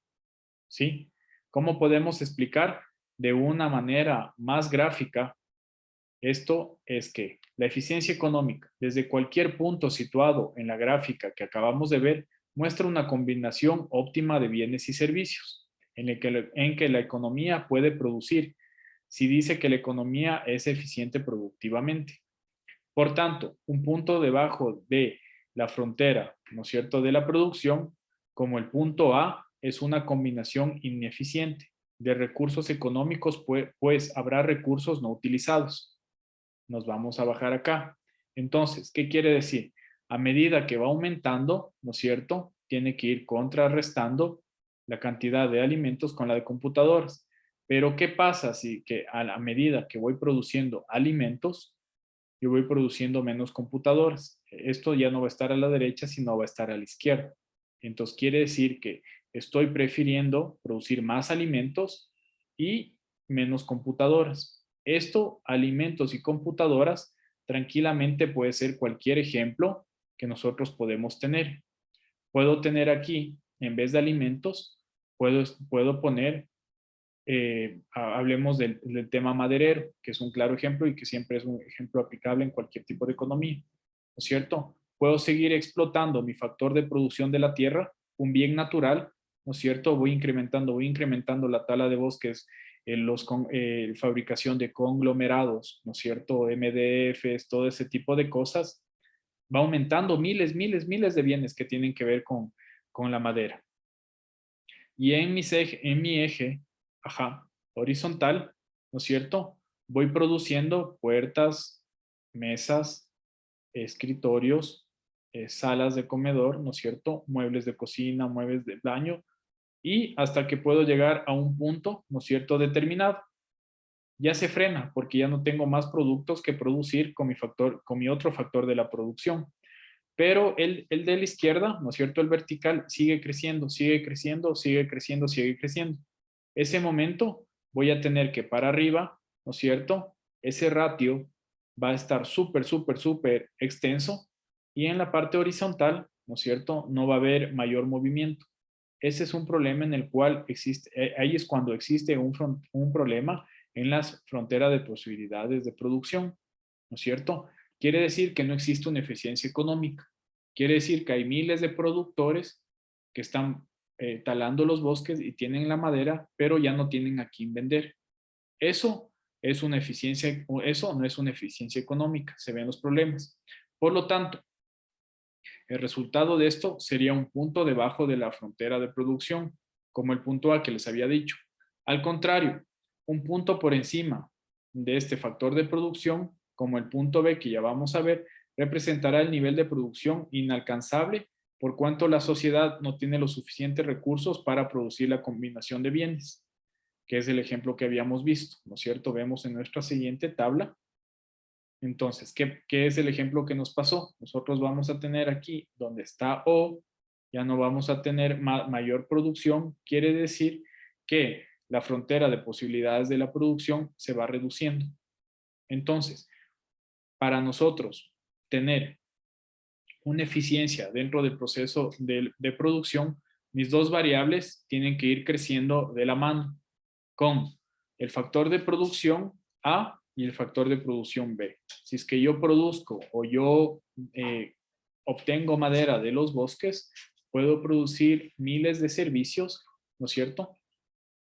¿Sí? ¿Cómo podemos explicar de una manera más gráfica esto? Es que la eficiencia económica, desde cualquier punto situado en la gráfica que acabamos de ver, muestra una combinación óptima de bienes y servicios en que la economía puede producir, si dice que la economía es eficiente productivamente. Por tanto, un punto debajo de la frontera, ¿no es cierto?, de la producción, como el punto A, es una combinación ineficiente de recursos económicos, pues habrá recursos no utilizados. Nos vamos a bajar acá. Entonces, ¿qué quiere decir? A medida que va aumentando, ¿no es cierto?, tiene que ir contrarrestando la cantidad de alimentos con la de computadoras. Pero ¿qué pasa si que a la medida que voy produciendo alimentos, yo voy produciendo menos computadoras? Esto ya no va a estar a la derecha, sino va a estar a la izquierda. Entonces quiere decir que estoy prefiriendo producir más alimentos y menos computadoras. Esto, alimentos y computadoras, tranquilamente puede ser cualquier ejemplo que nosotros podemos tener. Puedo tener aquí, en vez de alimentos, puedo poner, hablemos del tema maderero, que es un claro ejemplo y que siempre es un ejemplo aplicable en cualquier tipo de economía, ¿no es cierto? Puedo seguir explotando mi factor de producción de la tierra, un bien natural, ¿no es cierto? Voy incrementando la tala de bosques, fabricación de conglomerados, ¿no es cierto? MDFs, todo ese tipo de cosas, va aumentando miles de bienes que tienen que ver con la madera. Y en mi eje, ajá, horizontal, ¿no es cierto? Voy produciendo puertas, mesas, escritorios, salas de comedor, ¿no es cierto? Muebles de cocina, muebles de baño, y hasta que puedo llegar a un punto, ¿no es cierto?, determinado. Ya se frena porque ya no tengo más productos que producir con mi otro factor de la producción. Pero el de la izquierda, ¿no es cierto? El vertical sigue creciendo, sigue creciendo, sigue creciendo, sigue creciendo. Ese momento voy a tener que para arriba, ¿no es cierto? Ese ratio va a estar súper extenso, y en la parte horizontal, ¿no es cierto?, no va a haber mayor movimiento. Ese es un problema en el cual existe, ahí es cuando existe un problema en las fronteras de posibilidades de producción, ¿no es cierto? Quiere decir que no existe una eficiencia económica. Quiere decir que hay miles de productores que están talando los bosques y tienen la madera, pero ya no tienen a quién vender. Eso es una eficiencia, eso no es una eficiencia económica, se ven los problemas. Por lo tanto, el resultado de esto sería un punto debajo de la frontera de producción, como el punto A que les había dicho. Al contrario, un punto por encima de este factor de producción, como el punto B que ya vamos a ver, representará el nivel de producción inalcanzable por cuanto la sociedad no tiene los suficientes recursos para producir la combinación de bienes, que es el ejemplo que habíamos visto, ¿no es cierto? Vemos en nuestra siguiente tabla. Entonces, ¿qué es el ejemplo que nos pasó? Nosotros vamos a tener aquí donde está O, ya no vamos a tener mayor producción, quiere decir que la frontera de posibilidades de la producción se va reduciendo. Entonces, para nosotros tener una eficiencia dentro del proceso de producción, mis dos variables tienen que ir creciendo de la mano con el factor de producción A y el factor de producción B. Si es que yo produzco o yo obtengo madera de los bosques, puedo producir miles de servicios, ¿no es cierto?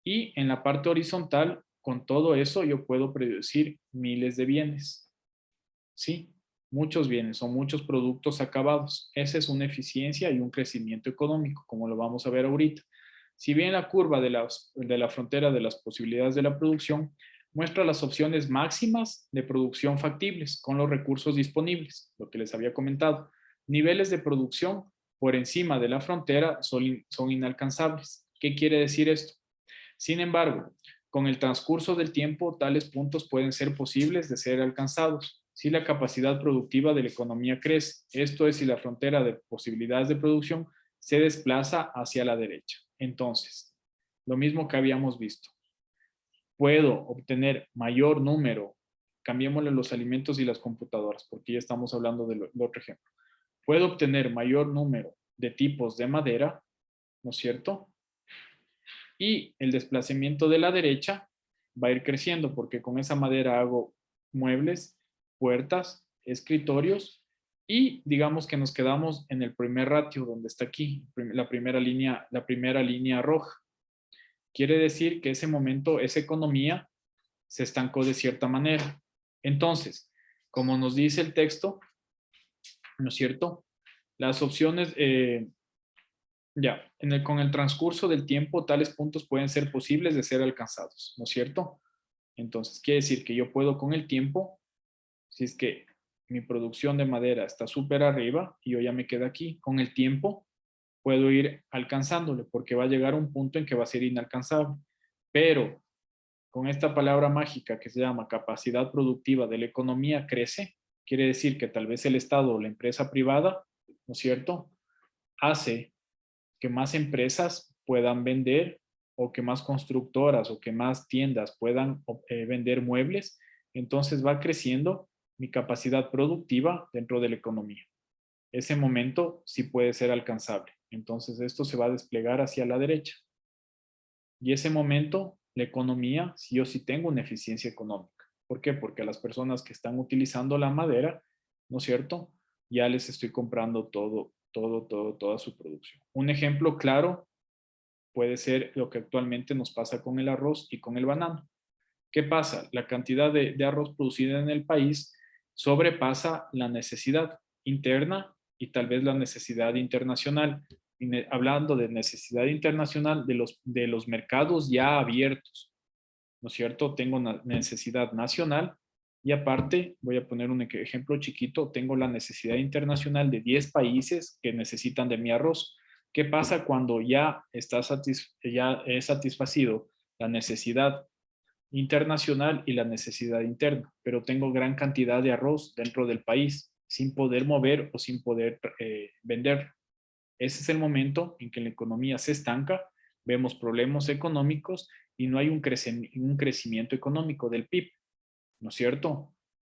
Y en la parte horizontal, con todo eso, yo puedo producir miles de bienes. ¿Sí? Muchos bienes o muchos productos acabados. Esa es una eficiencia y un crecimiento económico, como lo vamos a ver ahorita. Si bien la curva de la frontera de las posibilidades de la producción muestra las opciones máximas de producción factibles con los recursos disponibles, lo que les había comentado, niveles de producción por encima de la frontera son inalcanzables. ¿Qué quiere decir esto? Sin embargo, con el transcurso del tiempo, tales puntos pueden ser posibles de ser alcanzados si la capacidad productiva de la economía crece. Esto es, si la frontera de posibilidades de producción se desplaza hacia la derecha. Entonces, lo mismo que habíamos visto. Puedo obtener mayor número, cambiémosle los alimentos y las computadoras, porque ya estamos hablando del otro ejemplo. Puedo obtener mayor número de tipos de madera, ¿no es cierto? Y el desplazamiento de la derecha va a ir creciendo porque con esa madera hago muebles, puertas, escritorios Y digamos que nos quedamos en el primer ratio, donde está aquí, la primera línea roja. Quiere decir que ese momento, esa economía se estancó de cierta manera. Entonces, como nos dice el texto, ¿no es cierto? Las opciones, con el transcurso del tiempo, tales puntos pueden ser posibles de ser alcanzados, ¿no es cierto? Entonces, quiere decir que yo puedo con el tiempo, si es que mi producción de madera está súper arriba y yo ya me quedo aquí, con el tiempo puedo ir alcanzándole porque va a llegar un punto en que va a ser inalcanzable. Pero con esta palabra mágica que se llama capacidad productiva de la economía crece, quiere decir que tal vez el Estado o la empresa privada, ¿no es cierto?, hace que más empresas puedan vender o que más constructoras o que más tiendas puedan vender muebles, entonces va creciendo mi capacidad productiva dentro de la economía. Ese momento sí puede ser alcanzable. Entonces esto se va a desplegar hacia la derecha. Y ese momento, la economía, sí o sí tengo una eficiencia económica. ¿Por qué? Porque a las personas que están utilizando la madera, ¿no es cierto? Ya les estoy comprando toda su producción. Un ejemplo claro puede ser lo que actualmente nos pasa con el arroz y con el banano. ¿Qué pasa? La cantidad de arroz producida en el país sobrepasa la necesidad interna y tal vez la necesidad internacional. Hablando de necesidad internacional de los mercados ya abiertos, ¿no es cierto? Tengo una necesidad nacional y aparte, voy a poner un ejemplo chiquito, tengo la necesidad internacional de 10 países que necesitan de mi arroz. ¿Qué pasa cuando ya he satisfacido la necesidad internacional y la necesidad interna, pero tengo gran cantidad de arroz dentro del país sin poder mover o sin poder vender? Ese es el momento en que la economía se estanca, vemos problemas económicos y no hay un crecimiento económico del PIB, ¿no es cierto?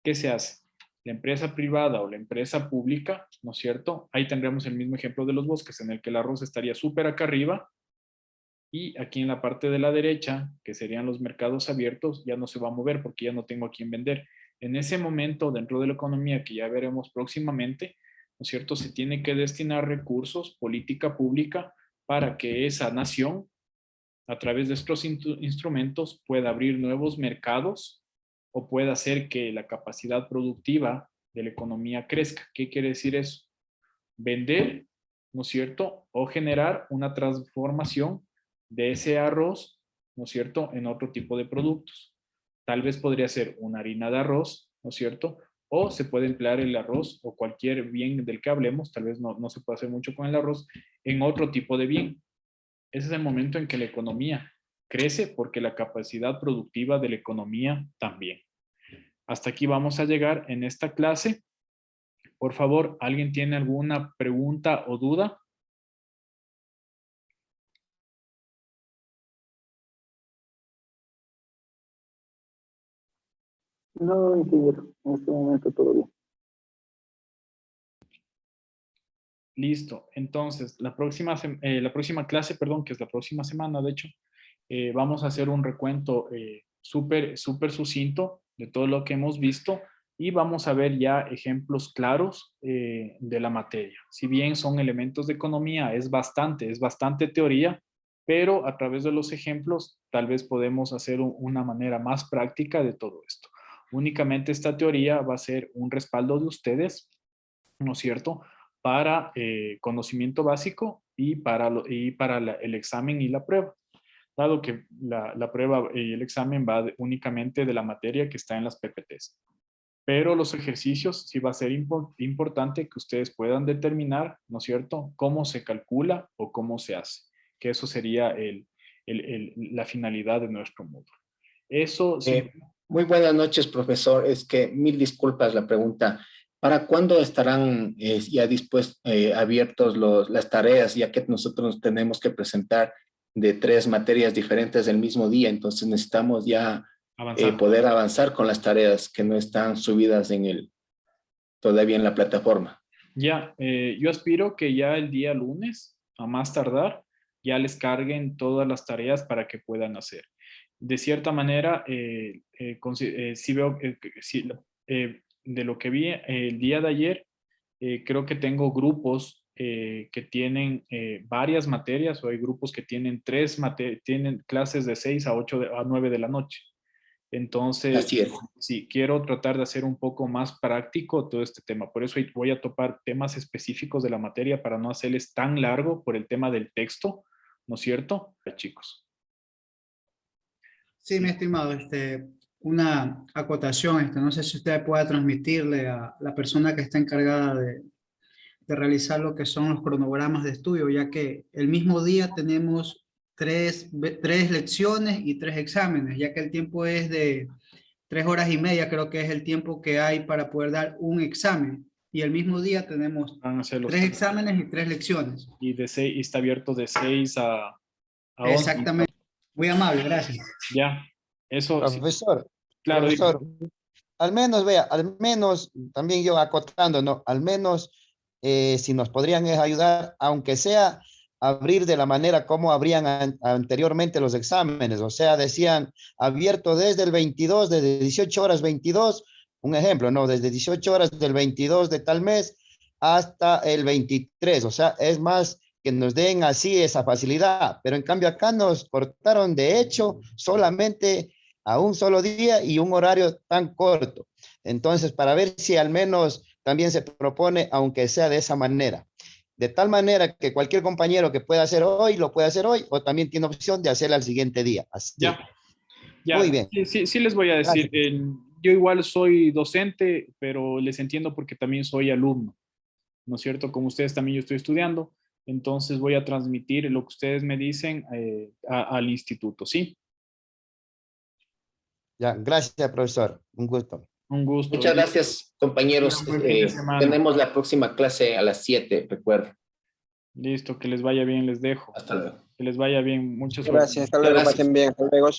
¿Qué se hace? La empresa privada o la empresa pública, ¿no es cierto? Ahí tendríamos el mismo ejemplo de los bosques, en el que el arroz estaría súper acá arriba y aquí en la parte de la derecha, que serían los mercados abiertos, ya no se va a mover porque ya no tengo a quién vender. En ese momento, dentro de la economía que ya veremos próximamente, ¿no es cierto? Se tiene que destinar recursos, política pública, para que esa nación, a través de estos instrumentos, pueda abrir nuevos mercados o pueda hacer que la capacidad productiva de la economía crezca. ¿Qué quiere decir eso? Vender, ¿no es cierto? O generar una transformación de ese arroz, ¿no es cierto?, en otro tipo de productos. Tal vez podría ser una harina de arroz, ¿no es cierto? O se puede emplear el arroz o cualquier bien del que hablemos, tal vez no se puede hacer mucho con el arroz, en otro tipo de bien. Ese es el momento en que la economía crece porque la capacidad productiva de la economía también. Hasta aquí vamos a llegar en esta clase. Por favor, ¿alguien tiene alguna pregunta o duda? No, ingeniero, en este momento todo bien. Listo. Entonces, la próxima clase, perdón, que es la próxima semana, de hecho, vamos a hacer un recuento súper sucinto de todo lo que hemos visto y vamos a ver ya ejemplos claros de la materia. Si bien son elementos de economía, es bastante teoría, pero a través de los ejemplos tal vez podemos hacer una manera más práctica de todo esto. Únicamente esta teoría va a ser un respaldo de ustedes, ¿no es cierto?, para conocimiento básico y para el examen y la prueba, dado que la prueba y el examen va únicamente de la materia que está en las PPTs. Pero los ejercicios sí va a ser importante que ustedes puedan determinar, ¿no es cierto?, cómo se calcula o cómo se hace, que eso sería la finalidad de nuestro módulo. Eso sí. Muy buenas noches, profesor. Es que mil disculpas la pregunta. ¿Para cuándo estarán ya abiertos las tareas, ya que nosotros tenemos que presentar de 3 materias diferentes el mismo día? Entonces necesitamos ya poder avanzar con las tareas que no están subidas todavía en la plataforma. Ya, yo aspiro que ya el día lunes, a más tardar, ya les carguen todas las tareas para que puedan hacer. De cierta manera, sí veo, de lo que vi el día de ayer, Creo que tengo grupos que tienen varias materias, o hay grupos que tienen tienen clases de 6 a 8 a 9 de la noche. Entonces, Así es. sí, quiero tratar de hacer un poco más práctico todo este tema. Por eso voy a topar temas específicos de la materia para no hacerles tan largo por el tema del texto, ¿no es cierto? Chicos. Sí, mi estimado, una acotación, no sé si usted pueda transmitirle a la persona que está encargada de realizar lo que son los cronogramas de estudio, ya que el mismo día tenemos tres lecciones y 3 exámenes, ya que el tiempo es de 3 horas y media, creo que es el tiempo que hay para poder dar un examen. Y el mismo día tenemos Van a ser los 3 exámenes y 3 lecciones. y está abierto de 6 a 11. Exactamente. Muy amable, gracias. Ya, eso sí. Profesor, Claro, profesor, al menos, vea, al menos, también yo acotando, ¿no? Al menos, si nos podrían ayudar, aunque sea abrir de la manera como abrían anteriormente los exámenes, o sea, decían abierto desde el 22, desde 18 horas 22, un ejemplo, ¿no? Desde 18 horas del 22 de tal mes hasta el 23, o sea, es más que nos den así esa facilidad, pero en cambio acá nos cortaron de hecho solamente a un solo día y un horario tan corto. Entonces, para ver si al menos también se propone, aunque sea de esa manera, de tal manera que cualquier compañero que pueda hacer hoy, lo puede hacer hoy, o también tiene opción de hacerlo al siguiente día. Así. ya, ya. Muy bien. Sí, les voy a decir, Gracias. yo igual soy docente, pero les entiendo porque también soy alumno, ¿no es cierto? Como ustedes también yo estoy estudiando, entonces voy a transmitir lo que ustedes me dicen al instituto, ¿sí? Ya, gracias, profesor. Un gusto. Un gusto. Muchas gracias, compañeros. Buen fin de semana. Tenemos la próxima clase a las 7, recuerdo. Listo, que les vaya bien, les dejo. Hasta luego. Que les vaya bien, mucha suerte. Gracias, hasta luego, Gracias. pasen bien, hasta luego.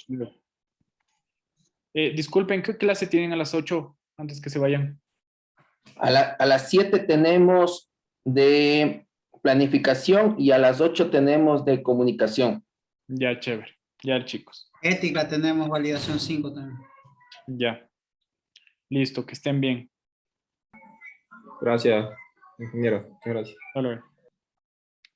Disculpen, ¿qué clase tienen a las 8 antes que se vayan? A las 7 tenemos de planificación y a las 8 tenemos de comunicación. Ya, chévere. Ya, chicos. Ética tenemos validación 5 también. Ya. Listo, que estén bien. Gracias, ingeniero. Gracias. Hasta luego.